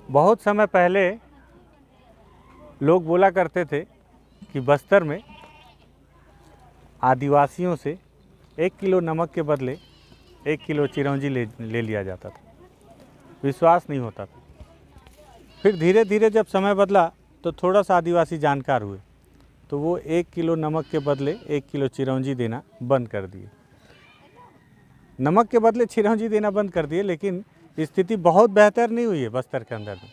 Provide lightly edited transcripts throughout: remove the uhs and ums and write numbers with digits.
बहुत समय पहले लोग बोला करते थे कि बस्तर में आदिवासियों से 1 किलो नमक के बदले 1 किलो चिरौंजी ले लिया जाता था। विश्वास नहीं होता था। फिर धीरे धीरे जब समय बदला तो थोड़ा सा आदिवासी जानकार हुए तो वो 1 किलो नमक के बदले 1 किलो चिरौंजी देना बंद कर दिए। नमक के बदले चिरौंजी देना बंद कर दिए, लेकिन स्थिति बहुत बेहतर नहीं हुई है बस्तर के अंदर में।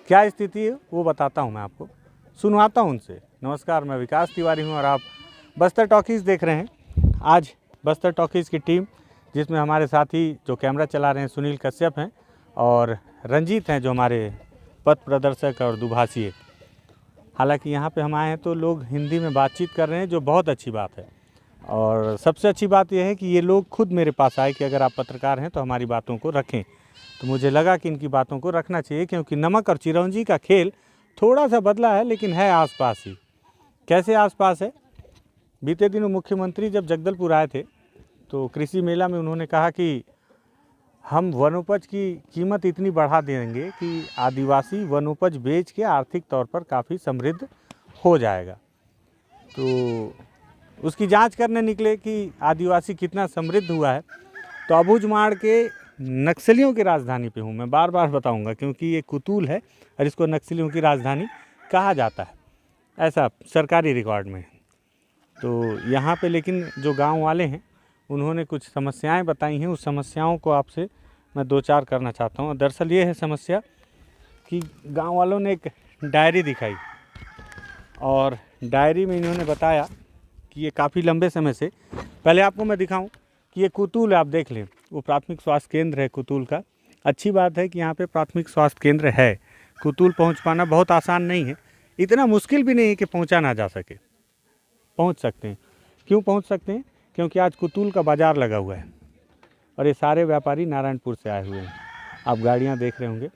क्या स्थिति है वो बताता हूँ मैं आपको, सुनवाता हूँ उनसे। नमस्कार, मैं विकास तिवारी हूँ और आप बस्तर टॉकीज़ देख रहे हैं। आज बस्तर टॉकीज़ की टीम, जिसमें हमारे साथी जो कैमरा चला रहे हैं सुनील कश्यप हैं और रंजीत हैं जो हमारे पथ प्रदर्शक और दुभाषी है। हालांकि यहाँ पे हम आए हैं तो लोग हिंदी में बातचीत कर रहे हैं, जो बहुत अच्छी बात है। और सबसे अच्छी बात यह है कि ये लोग खुद मेरे पास आए कि अगर आप पत्रकार हैं तो हमारी बातों को रखें। तो मुझे लगा कि इनकी बातों को रखना चाहिए, क्योंकि नमक और चिरौंजी का खेल थोड़ा सा बदला है, लेकिन है आसपास ही। कैसे आसपास है? बीते दिनों मुख्यमंत्री जब जगदलपुर आए थे तो कृषि मेला में उन्होंने कहा कि हम वनोपज की कीमत इतनी बढ़ा देंगे कि आदिवासी वनोपज बेच के आर्थिक तौर पर काफ़ी समृद्ध हो जाएगा। तो उसकी जांच करने निकले कि आदिवासी कितना समृद्ध हुआ है। तो अबूझमाड़ के नक्सलियों की राजधानी पे हूँ मैं, बार बार बताऊंगा, क्योंकि ये कुतूल है और इसको नक्सलियों की राजधानी कहा जाता है, ऐसा सरकारी रिकॉर्ड में। तो यहाँ पे लेकिन जो गांव वाले हैं उन्होंने कुछ समस्याएं बताई हैं। उस समस्याओं को आपसे मैं दो चार करना चाहता हूँ। दरअसल ये है समस्या कि गांव वालों ने एक डायरी दिखाई और डायरी में इन्होंने बताया कि ये काफ़ी लंबे समय से, पहले आपको मैं दिखाऊं कि ये कुतूल है, आप देख लें, वो प्राथमिक स्वास्थ्य केंद्र है कुतूल का। अच्छी बात है कि यहाँ पे प्राथमिक स्वास्थ्य केंद्र है। कुतूल पहुँच पाना बहुत आसान नहीं है, इतना मुश्किल भी नहीं है कि पहुँचा ना जा सके। पहुँच सकते हैं। क्यों पहुँच सकते हैं? क्योंकि आज कुतूल का बाज़ार लगा हुआ है और ये सारे व्यापारी नारायणपुर से आए हुए हैं। आप गाड़ियाँ देख रहे होंगे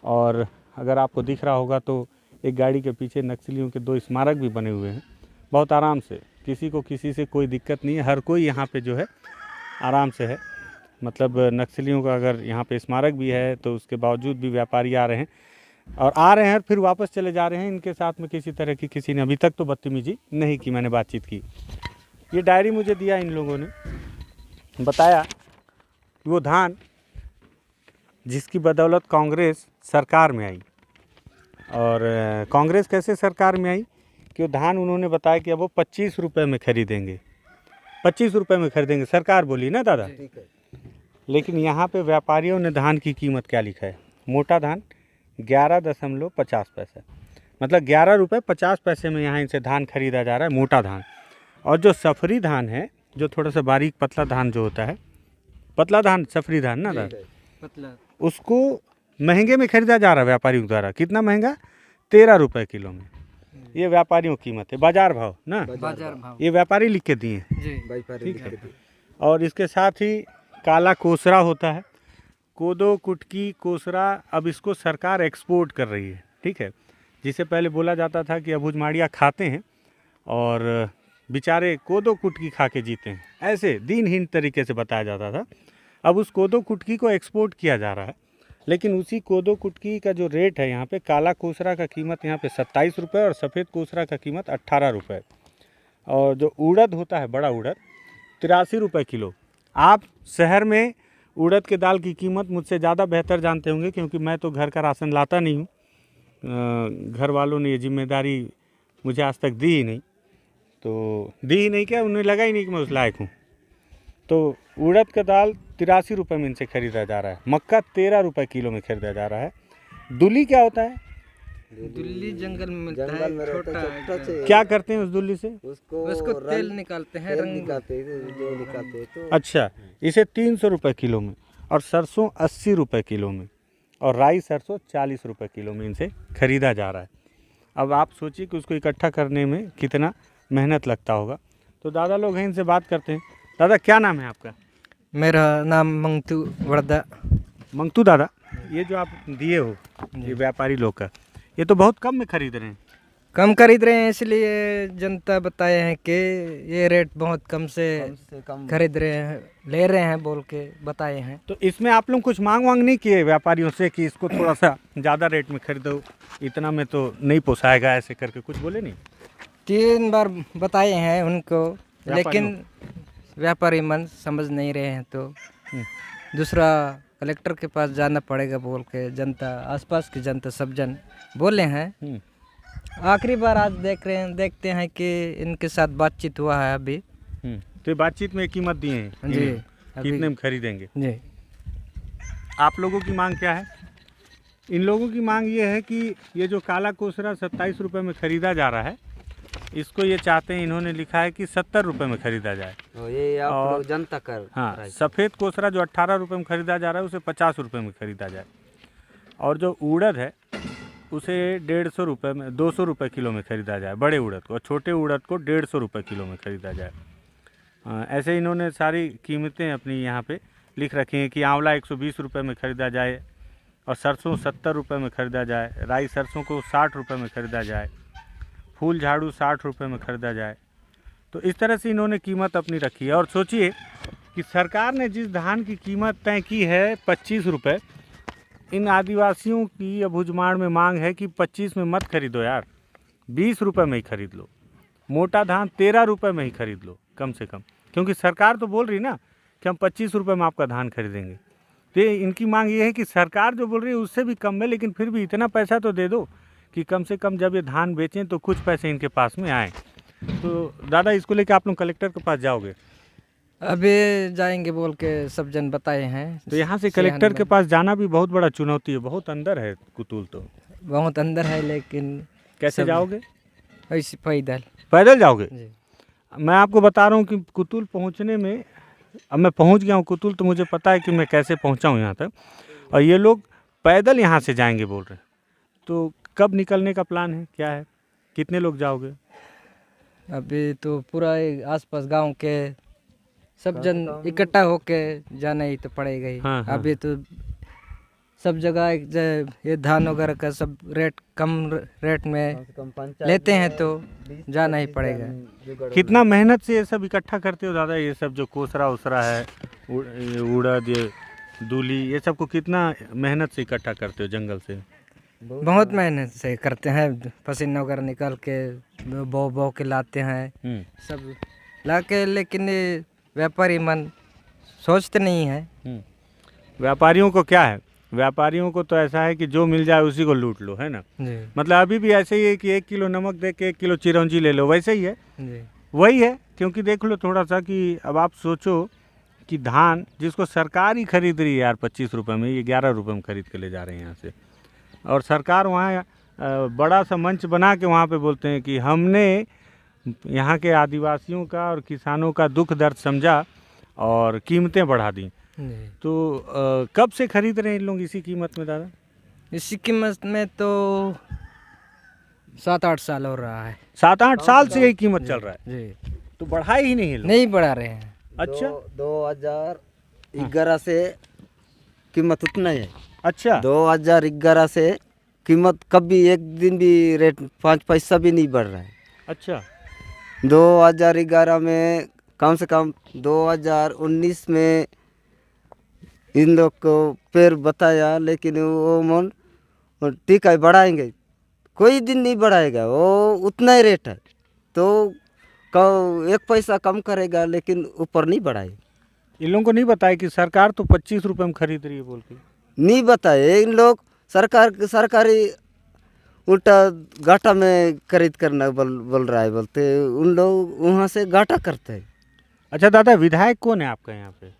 और अगर आपको दिख रहा होगा तो एक गाड़ी के पीछे नक्सलियों के 2 स्मारक भी बने हुए हैं। बहुत आराम से, किसी को किसी से कोई दिक्कत नहीं है, हर कोई यहाँ पे जो है आराम से है। मतलब नक्सलियों का अगर यहाँ पे स्मारक भी है तो उसके बावजूद भी व्यापारी आ रहे हैं और फिर वापस चले जा रहे हैं। इनके साथ में किसी तरह की किसी ने अभी तक तो बदतमीजी नहीं की। मैंने बातचीत की। ये डायरी मुझे दिया इन लोगों ने, बताया कि वो धान जिसकी बदौलत कांग्रेस सरकार में आई, और कांग्रेस कैसे सरकार में आई कि वो धान उन्होंने बताया कि अब वो 25 रुपये में खरीदेंगे। 25 रुपये में खरीदेंगे, सरकार बोली ना दादा। लेकिन यहाँ पे व्यापारियों ने धान की कीमत क्या लिखा है? मोटा धान 11.50 पैसे, मतलब 11 रुपये 50 पैसे में यहाँ इनसे धान खरीदा जा रहा है, मोटा धान। और जो सफरी धान है, जो थोड़ा सा बारीक पतला धान जो होता है, पतला धान सफरी धान ना दादा, पतला, उसको महंगे में खरीदा जा रहा है व्यापारियों द्वारा। कितना महंगा? 13 रुपये किलो में। ये व्यापारियों की कीमत है, बाजार भाव ना, बाजार भाव ये व्यापारी लिख के दिए। ठीक है। और इसके साथ ही काला कोसरा होता है, कोदो, कुटकी, कोसरा, अब इसको सरकार एक्सपोर्ट कर रही है। ठीक है। जिसे पहले बोला जाता था कि अबूझमाड़िया खाते हैं और बेचारे कोदो कुटकी खा के जीते हैं, ऐसे दीनहीन तरीके से बताया जाता था। अब उस कोदो कुटकी को एक्सपोर्ट किया जा रहा है, लेकिन उसी कोदो कुटकी का जो रेट है यहाँ पे, काला कोसरा का कीमत यहाँ पे 27 रुपये और सफ़ेद कोसरा का कीमत 18 रुपये। और जो उड़द होता है, बड़ा उड़द, 83 रुपये किलो। आप शहर में उड़द के दाल की कीमत मुझसे ज़्यादा बेहतर जानते होंगे, क्योंकि मैं तो घर का राशन लाता नहीं हूँ। घर वालों ने ये जिम्मेदारी मुझे आज तक दी ही नहीं। तो दी ही नहीं, क्या उन्हें लगा ही नहीं कि मैं उस लायक हूँ। तो उड़द का दाल 83 रुपये में इनसे खरीदा जा रहा है। मक्का 13 रुपये किलो में खरीदा जा रहा है। दुली क्या होता है? दुल्ली जंगल में मिलता है, छोटा। क्या करते हैं उस दुल्ली से? उसको तेल निकालते हैं, रंग निकालते हैं तो। अच्छा, इसे 300 रुपये किलो में, और सरसों 80 रुपये किलो में, और राई सरसों 40 रुपये किलो में इनसे खरीदा जा रहा है। अब आप सोचिए कि उसको इकट्ठा करने में कितना मेहनत लगता होगा। तो दादा लोग हैं, इनसे बात करते हैं। दादा, क्या नाम है आपका? मेरा नाम मंगतू वर्दा। मंगतू दादा, ये जो आप दिए हो ये व्यापारी लोग का, ये तो बहुत कम में खरीद रहे हैं। कम खरीद रहे हैं, इसलिए जनता बताए हैं कि ये रेट बहुत कम से खरीद रहे हैं, ले रहे हैं बोल के बताए हैं। तो इसमें आप लोग कुछ मांग वांग नहीं किए व्यापारियों से कि इसको थोड़ा सा ज़्यादा रेट में खरीदो, इतना में तो नहीं पोसाएगा, ऐसे करके कुछ बोले नहीं? 3 बार बताए हैं उनको, व्यापारियों लेकिन व्यापारी मन समझ नहीं रहे हैं, तो दूसरा कलेक्टर के पास जाना पड़ेगा बोल के जनता, आसपास की जनता सब जन बोले हैं। आखिरी बार आज देखते हैं कि इनके साथ बातचीत हुआ है अभी। तो बातचीत में कीमत दिए हैं जी, कितने में खरीदेंगे? जी। आप लोगों की मांग क्या है? इन लोगों की मांग ये है कि ये जो काला कोसरा 27 रुपये में ख़रीदा जा रहा है, इसको ये चाहते हैं, इन्होंने लिखा है कि 70 रुपये में ख़रीदा जाए। ये आप और लोग जनता कर। हाँ, सफ़ेद कोसरा जो 18 रुपये में ख़रीदा जा रहा है उसे 50 रुपये में ख़रीदा जाए, और जो उड़द है उसे 150 रुपये में 200 रुपये किलो में ख़रीदा जाए, बड़े उड़द को, और छोटे उड़द को 150 रुपये किलो में ख़रीदा जाए। ऐसे इन्होंने सारी कीमतें अपनी यहाँ पे लिख रखी हैं कि आंवला 120 रुपये में ख़रीदा जाए, और सरसों 70 रुपये में ख़रीदा जाए, राई सरसों को 60 रुपये में ख़रीदा जाए, फूल झाड़ू 60 रुपये में ख़रीदा जाए। तो इस तरह से इन्होंने कीमत अपनी रखी है। और सोचिए कि सरकार ने जिस धान की कीमत तय की है 25 रुपये, इन आदिवासियों की अबुझमाड़ में मांग है कि 25 में मत खरीदो यार, 20 रुपये में ही खरीद लो, मोटा धान 13 रुपये में ही खरीद लो कम से कम, क्योंकि सरकार तो बोल रही ना कि हम 25 रुपये में आपका धान खरीदेंगे। तो इनकी मांग ये है कि सरकार जो बोल रही है उससे भी कम में, लेकिन फिर भी इतना पैसा तो दे दो कि कम से कम जब ये धान बेचें तो कुछ पैसे इनके पास में आएँ। तो दादा, इसको लेकर आप लोग कलेक्टर के पास जाओगे? अभी जाएंगे बोल के सब जन बताए हैं। तो यहाँ से कलेक्टर के पास जाना भी बहुत बड़ा चुनौती है, बहुत अंदर है कुतुल, तो बहुत अंदर है, लेकिन कैसे जाओगे? ऐसे पैदल जाओगे? जी। मैं आपको बता रहा हूँ कि कुतुल पहुँचने में, अब मैं पहुँच गया हूँ कुतुल, तो मुझे पता है कि मैं कैसे पहुँचा हूँ यहाँ तक, और ये लोग पैदल यहाँ से जाएंगे बोल रहे हैं। तो कब निकलने का प्लान है, क्या है, कितने लोग जाओगे? अभी तो पूरा आसपास गांव के सब जन इकट्ठा होके जाना ही तो पड़ेगा ही। हाँ, हाँ। अभी तो सब जगह ये धान वगैरह का सब रेट कम रेट में लेते हैं, तो जाना ही पड़ेगा। कितना मेहनत से ये सब इकट्ठा करते हो दादा? ये सब जो कोसरा उसरा है, उड़द, ये दूली, ये सब को कितना मेहनत से इकट्ठा करते हो जंगल से? बहुत मेहनत से करते हैं, पसीना वगैरह निकाल के बो के लाते हैं सब ला के, लेकिन ये व्यापारी मन सोचते नहीं है। व्यापारियों को क्या है, व्यापारियों को तो ऐसा है कि जो मिल जाए उसी को लूट लो, है ना? जी। मतलब अभी भी ऐसे ही है कि 1 किलो नमक दे के 1 किलो चिरौंजी ले लो, वैसे ही है जी। वही है। क्योंकि देख लो थोड़ा सा कि अब आप सोचो कि धान जिसको सरकार ही खरीद रही है यार 25 रुपये में, ये 11 रुपये में खरीद के ले जा रहे हैं यहाँ से, और सरकार वहाँ बड़ा सा मंच बना के वहाँ पे बोलते हैं कि हमने यहाँ के आदिवासियों का और किसानों का दुख दर्द समझा और कीमतें बढ़ा दी। तो कब से खरीद रहे हैं इन लोग इसी कीमत में दादा? इसी कीमत में तो 7-8 साल हो रहा है। 7-8 साल से यही कीमत चल रहा है? जी। तो बढ़ाए ही नहीं है लोग? नहीं बढ़ा रहे हैं। अच्छा, 2011 से कीमत उतना ही है। अच्छा, 2011 से कीमत कभी एक दिन भी रेट 5 पैसा भी नहीं बढ़ रहा है। अच्छा, 2011 में कम से कम 2019 में इन लोग को पेड़ बताया, लेकिन वो मन ठीक है बढ़ाएंगे, कोई दिन नहीं बढ़ाएगा, वो उतना ही रेट है, तो 1 पैसा कम करेगा लेकिन ऊपर नहीं बढ़ाएगा। इन लोगों को नहीं बताया कि सरकार तो 25 रुपये में खरीद रही है बोल के? नहीं बताए इन लोग, सरकारी उल्टा घाटा में खरीद करना बोल रहा है, बोलते उन लोग वहाँ से घाटा करते हैं। अच्छा दादा, विधायक कौन है आपका यहाँ पे?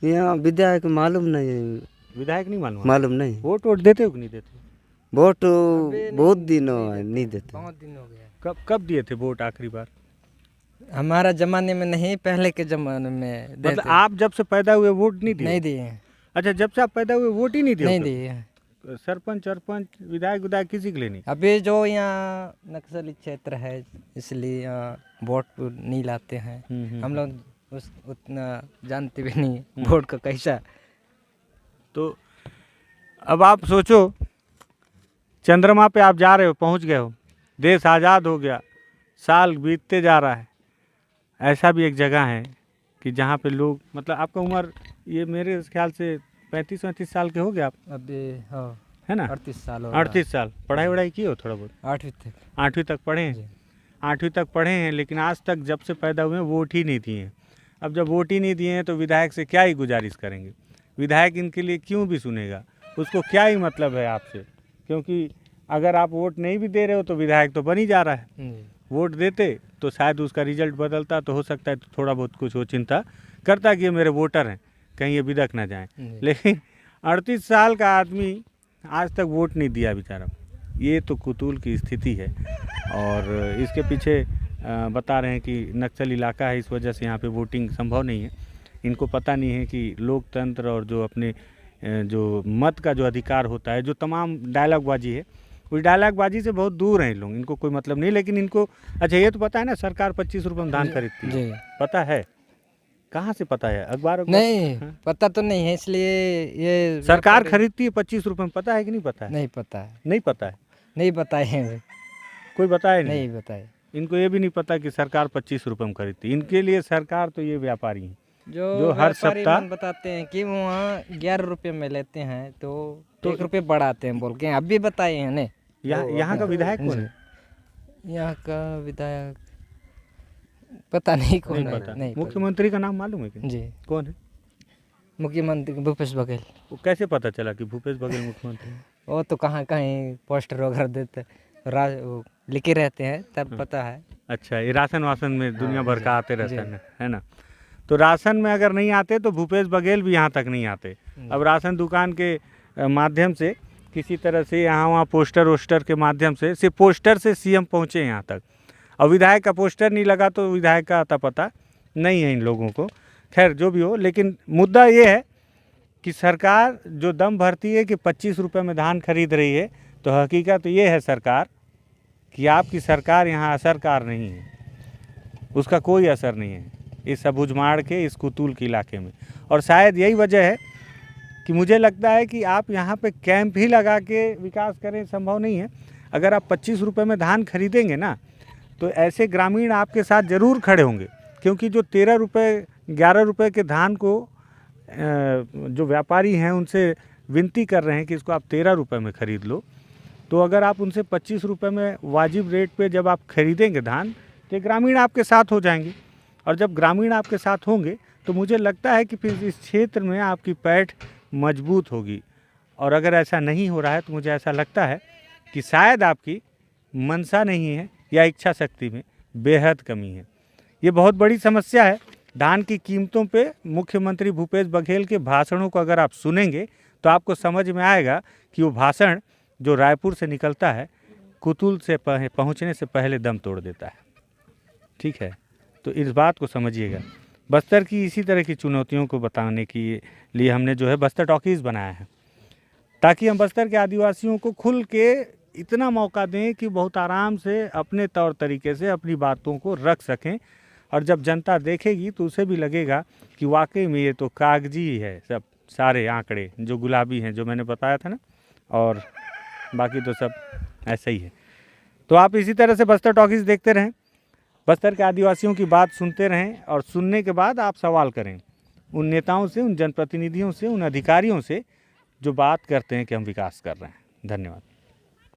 यहाँ विधायक मालूम नहीं है। विधायक नहीं मालूम? मालूम नहीं। वोट देते हो कि नहीं देते? वोट बहुत दिन नहीं देते। बहुत दिन हो गया। कब दिए थे वोट आखिरी बार? हमारा जमाने में नहीं, पहले के जमाने में देते। मतलब आप जब से पैदा हुए वोट नहीं दिए? नहीं दिए। अच्छा, जब से आप पैदा हुए वोट ही नहीं दिए? नहीं दिए। सरपंच विधायक किसी के लिए नहीं? अभी जो यहाँ नक्सली क्षेत्र है इसलिए यहाँ वोट नहीं लाते हैं। हम लोग उतना जानते भी नहीं वोट का कैसा। तो अब आप सोचो, चंद्रमा पे आप जा रहे हो, पहुंच गए हो, देश आज़ाद हो गया, साल बीतते जा रहा है। ऐसा भी एक जगह है कि जहाँ पे लोग, मतलब आपका उम्र ये मेरे ख्याल से 35-35 साल के हो गए आप, अभी हाँ है ना? 38 साल हो 38 साल। पढ़ाई वढ़ाई की हो थोड़ा बहुत? 8वीं तक 8वीं तक पढ़े हैं? जी। 8वीं तक पढ़े हैं, लेकिन आज तक जब से पैदा हुए हैं वोट ही नहीं दिए हैं। अब जब वोट ही नहीं दिए हैं तो विधायक से क्या ही गुजारिश करेंगे? विधायक इनके लिए क्यों भी सुनेगा? उसको क्या ही मतलब है आपसे? क्योंकि अगर आप वोट नहीं भी दे रहे हो तो विधायक तो बन ही जा रहा है। जी। वोट देते तो शायद उसका रिजल्ट बदलता, तो हो सकता है तो थोड़ा बहुत कुछ वो चिंता करता कि ये मेरे वोटर हैं, कहीं ये बिदक ना जाएं। जी। लेकिन 38 साल का आदमी आज तक वोट नहीं दिया बेचारा। ये तो कुतूल की स्थिति है। और इसके पीछे बता रहे हैं कि नक्सल इलाका है, इस वजह से यहाँ पे वोटिंग संभव नहीं है। इनको पता नहीं है कि लोकतंत्र और जो अपने जो मत का जो अधिकार होता है, जो तमाम डायलॉगबाजी है, उस डायलॉगबाजी से बहुत दूर हैं लोग। इनको कोई मतलब नहीं। लेकिन इनको अच्छा ये तो पता है ना, सरकार 25 रुपये में धान खरीदती है। जी। पता है? कहाँ से पता है? अखबार नहीं हाँ? पता तो नहीं है, इसलिए ये सरकार व्यापारी- खरीदती है 25 रुपये में, पता है कि नहीं पता है? नहीं पता है, नहीं पता है, नहीं बताए हैं, कोई बताया नहीं। नहीं बताए। इनको ये भी नहीं पता कि सरकार 25 रुपये में खरीदती है। इनके लिए सरकार तो ये व्यापारी हैं जो हर व्यापारी सप्ताह मन बताते हैं कि वहाँ 11 रुपये में लेते हैं तो 1 रुपये बढ़ाते हैं बोल के अब भी बताए हैं ने। यहाँ का विधायक कौन है? यहाँ का विधायक पता नहीं कौन नहीं है, पता। नहीं पता। मुख्यमंत्री का नाम मालूम है कि जी कौन है? मुख्यमंत्री भूपेश बघेल। वो कैसे पता चला कि भूपेश बघेल मुख्यमंत्री हैं? वो तो कहाँ कहीं पोस्टर वगैरह देते वो लिखे रहते हैं तब पता है। अच्छा, ये राशन वासन में दुनिया भर का आते रहते हैं, है ना? तो राशन में अगर नहीं आते तो भूपेश बघेल भी यहाँ तक नहीं आते। अब राशन दुकान के माध्यम से किसी तरह से यहाँ वहाँ पोस्टर वोस्टर के माध्यम से, सिर्फ पोस्टर से सीएम पहुँचे यहाँ तक। और विधायक का पोस्टर नहीं लगा तो विधायक का अता पता नहीं है इन लोगों को। खैर जो भी हो, लेकिन मुद्दा ये है कि सरकार जो दम भरती है कि 25 रुपये में धान खरीद रही है, तो हकीकत ये है सरकार कि आपकी सरकार यहाँ असरकार नहीं है, उसका कोई असर नहीं है इस अबुझमाड़ के, इस कुतूल के इलाके में। और शायद यही वजह है कि मुझे लगता है कि आप यहाँ पे कैंप ही लगा के विकास करें, संभव नहीं है। अगर आप 25 रुपये में धान खरीदेंगे ना, तो ऐसे ग्रामीण आपके साथ ज़रूर खड़े होंगे, क्योंकि जो 13 रुपये 11 रुपये के धान को जो व्यापारी हैं उनसे विनती कर रहे हैं कि इसको आप 13 रुपये में ख़रीद लो, तो अगर आप उनसे 25 रुपये में वाजिब रेट पे जब आप खरीदेंगे धान, तो ग्रामीण आपके साथ हो जाएंगे। और जब ग्रामीण आपके साथ होंगे तो मुझे लगता है कि फिर इस क्षेत्र में आपकी पैठ मजबूत होगी। और अगर ऐसा नहीं हो रहा है तो मुझे ऐसा लगता है कि शायद आपकी मनसा नहीं है या इच्छा शक्ति में बेहद कमी है। ये बहुत बड़ी समस्या है। धान की कीमतों पे मुख्यमंत्री भूपेश बघेल के भाषणों को अगर आप सुनेंगे तो आपको समझ में आएगा कि वो भाषण जो रायपुर से निकलता है, कुतुल से पहुंचने से पहले दम तोड़ देता है। ठीक है, तो इस बात को समझिएगा। बस्तर की इसी तरह की चुनौतियों को बताने के लिए हमने जो है बस्तर टॉकीज़ बनाया है, ताकि हम बस्तर के आदिवासियों को खुल के इतना मौका दें कि बहुत आराम से अपने तौर तरीके से अपनी बातों को रख सकें। और जब जनता देखेगी तो उसे भी लगेगा कि वाकई में ये तो कागजी है, सब सारे आंकड़े जो गुलाबी हैं जो मैंने बताया था ना, और बाकी तो सब ऐसा ही है। तो आप इसी तरह से बस्तर टॉकीज़ देखते रहें, बस्तर के आदिवासियों की बात सुनते रहें, और सुनने के बाद आप सवाल करें उन नेताओं से, उन जनप्रतिनिधियों से, उन अधिकारियों से जो बात करते हैं कि हम विकास कर रहे हैं। धन्यवाद।